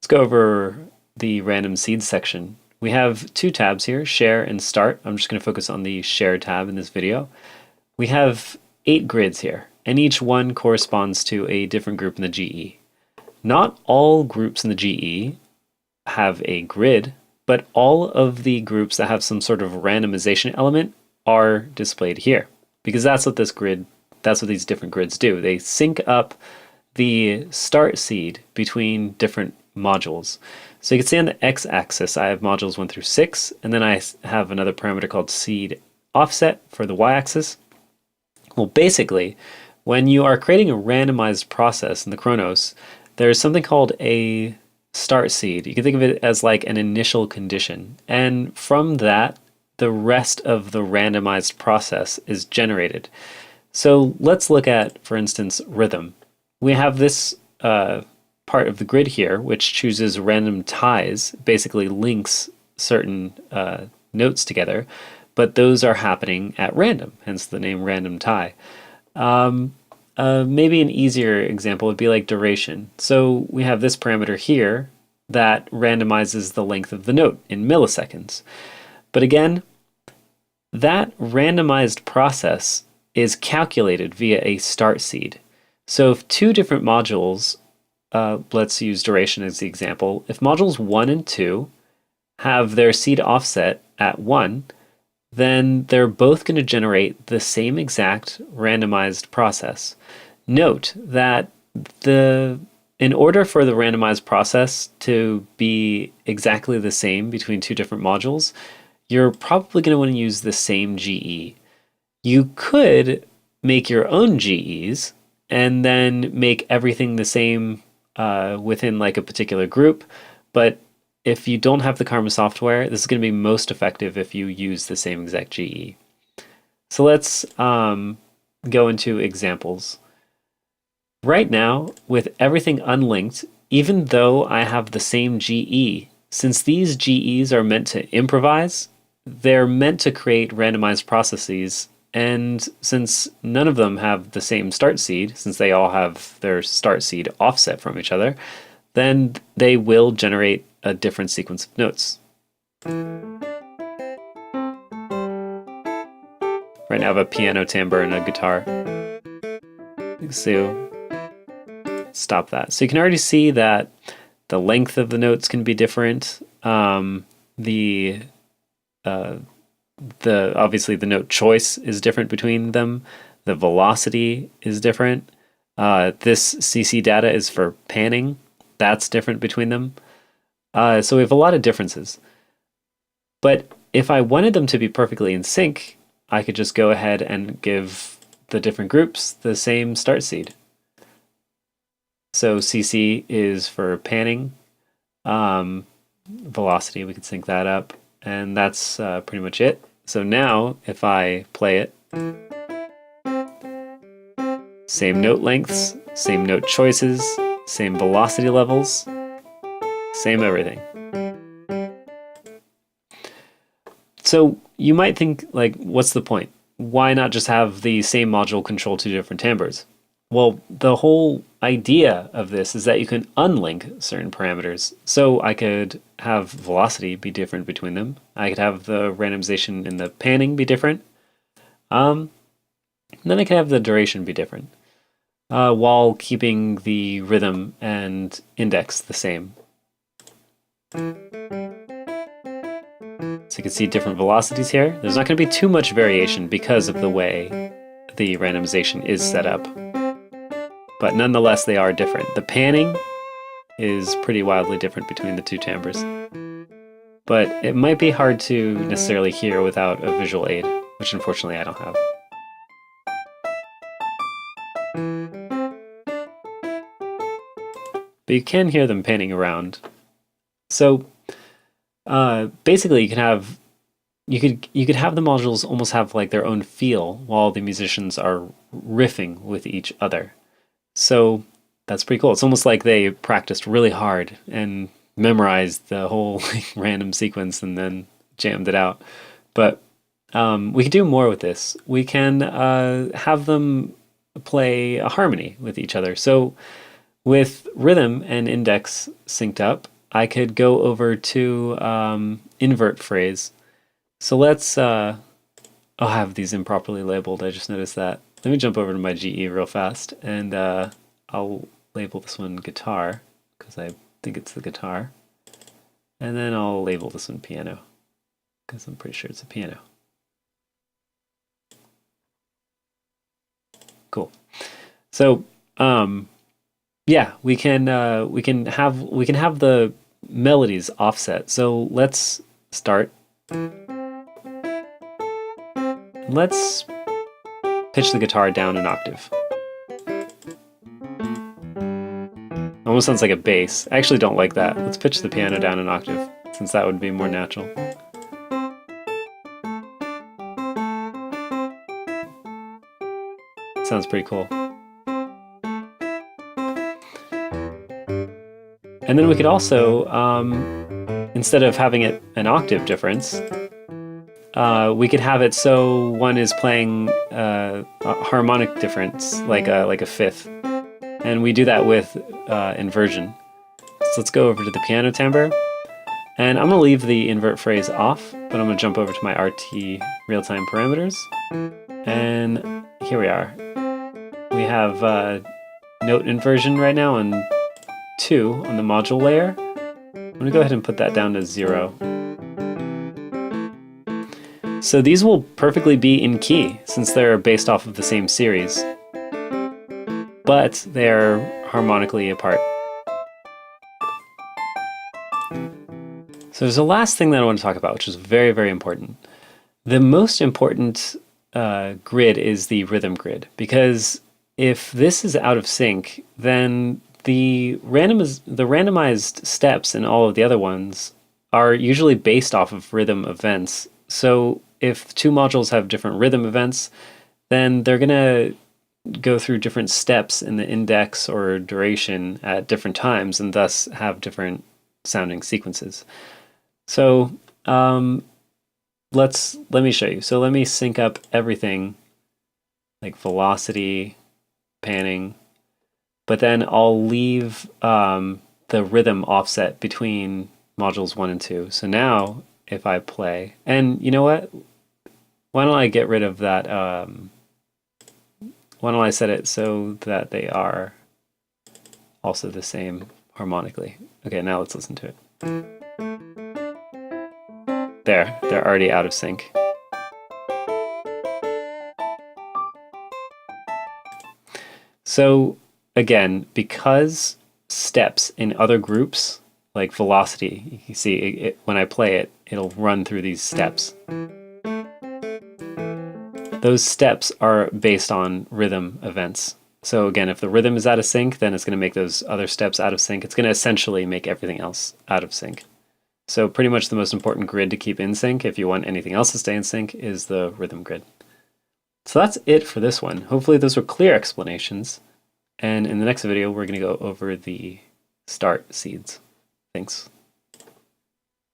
Let's go over the random seeds section. We have two tabs here, Share and Start. I'm just going to focus on the Share tab in this video. We have 8 grids here, and each one corresponds to a different group in the GE. Not all groups in the GE have a grid, but all of the groups that have some sort of randomization element are displayed here, because that's what these different grids do. They sync up the start seed between different modules. So you can see on the x-axis I have modules 1 through 6, and then I have another parameter called seed offset for the y-axis. Well, basically, when you are creating a randomized process in the Kronos, there's something called a start seed. You can think of it as like an initial condition, and from that the rest of the randomized process is generated. So let's look at, for instance, rhythm. We have this part of the grid here, which chooses random ties, basically links certain notes together, but those are happening at random, hence the name random tie. Maybe an easier example would be like duration. So we have this parameter here that randomizes the length of the note in milliseconds. But again, that randomized process is calculated via a start seed. So if two different modules, let's use duration as the example. If modules 1 and 2 have their seed offset at 1, then they're both going to generate the same exact randomized process. Note that in order for the randomized process to be exactly the same between two different modules, you're probably going to want to use the same GE. You could make your own GEs and then make everything the same within like a particular group, but if you don't have the Karma software, this is going to be most effective if you use the same exact GE. So let's go into examples. Right now, with everything unlinked, even though I have the same GE, since these GEs are meant to improvise, they're meant to create randomized processes, and since none of them have the same start seed, since they all have their start seed offset from each other, then they will generate a different sequence of notes. Right now I have a piano timbre and a guitar. So stop that. So you can already see that the length of the notes can be different. Obviously the note choice is different between them. The velocity is different. This CC data is for panning. That's different between them. So we have a lot of differences. But if I wanted them to be perfectly in sync, I could just go ahead and give the different groups the same start seed. So CC is for panning. Velocity, we could sync that up. And that's pretty much it. So now, if I play it, same note lengths, same note choices, same velocity levels, same everything. So you might think, like, what's the point? Why not just have the same module control two different timbres? Well, the whole idea of this is that you can unlink certain parameters. So I could have velocity be different between them. I could have the randomization in the panning be different. And then I could have the duration be different, while keeping the rhythm and index the same. So you can see different velocities here. There's not going to be too much variation because of the way the randomization is set up. But nonetheless, they are different. The panning is pretty wildly different between the two timbres. But it might be hard to necessarily hear without a visual aid, which unfortunately I don't have. But you can hear them panning around. So basically you could have the modules almost have like their own feel while the musicians are riffing with each other. So that's pretty cool. It's almost like they practiced really hard and memorized the whole random sequence and then jammed it out. But we could do more with this. We can have them play a harmony with each other. So with rhythm and index synced up, I could go over to invert phrase. So let's, I'll have these improperly labeled. I just noticed that. Let me jump over to my GE real fast, and I'll label this one guitar, because I think it's the guitar. And then I'll label this one piano, because I'm pretty sure it's a piano. Cool. So, yeah, we can have the melodies offset. So let's start. Let's pitch the guitar down an octave. Almost sounds like a bass. I actually don't like that. Let's pitch the piano down an octave, since that would be more natural. Sounds pretty cool. And then we could also, instead of having it an octave difference, we could have it so one is playing a harmonic difference, like a fifth. And we do that with inversion. So let's go over to the piano timbre. And I'm going to leave the invert phrase off, but I'm going to jump over to my RT real-time parameters. And here we are. We have note inversion right now on 2 on the module layer. I'm going to go ahead and put that down to 0. So these will perfectly be in key, since they're based off of the same series, but they're harmonically apart. So there's a last thing that I want to talk about, which is very, very important. The most important grid is the rhythm grid, because if this is out of sync, then the randomized steps in all of the other ones are usually based off of rhythm events. So if 2 modules have different rhythm events, then they're going to go through different steps in the index or duration at different times, and thus have different sounding sequences. So let me show you. So let me sync up everything, like velocity, panning, but then I'll leave the rhythm offset between modules 1 and 2. So now if I play, and you know what? Why don't I get rid of that? Why don't I set it so that they are also the same harmonically? Okay, now let's listen to it. There, they're already out of sync. So again, because steps in other groups, like velocity, you see when I play it, it'll run through these steps. Those steps are based on rhythm events. So again, if the rhythm is out of sync, then it's going to make those other steps out of sync. It's going to essentially make everything else out of sync. So pretty much the most important grid to keep in sync, if you want anything else to stay in sync, is the rhythm grid. So that's it for this one. Hopefully those were clear explanations. And in the next video, we're going to go over the start seeds. Thanks.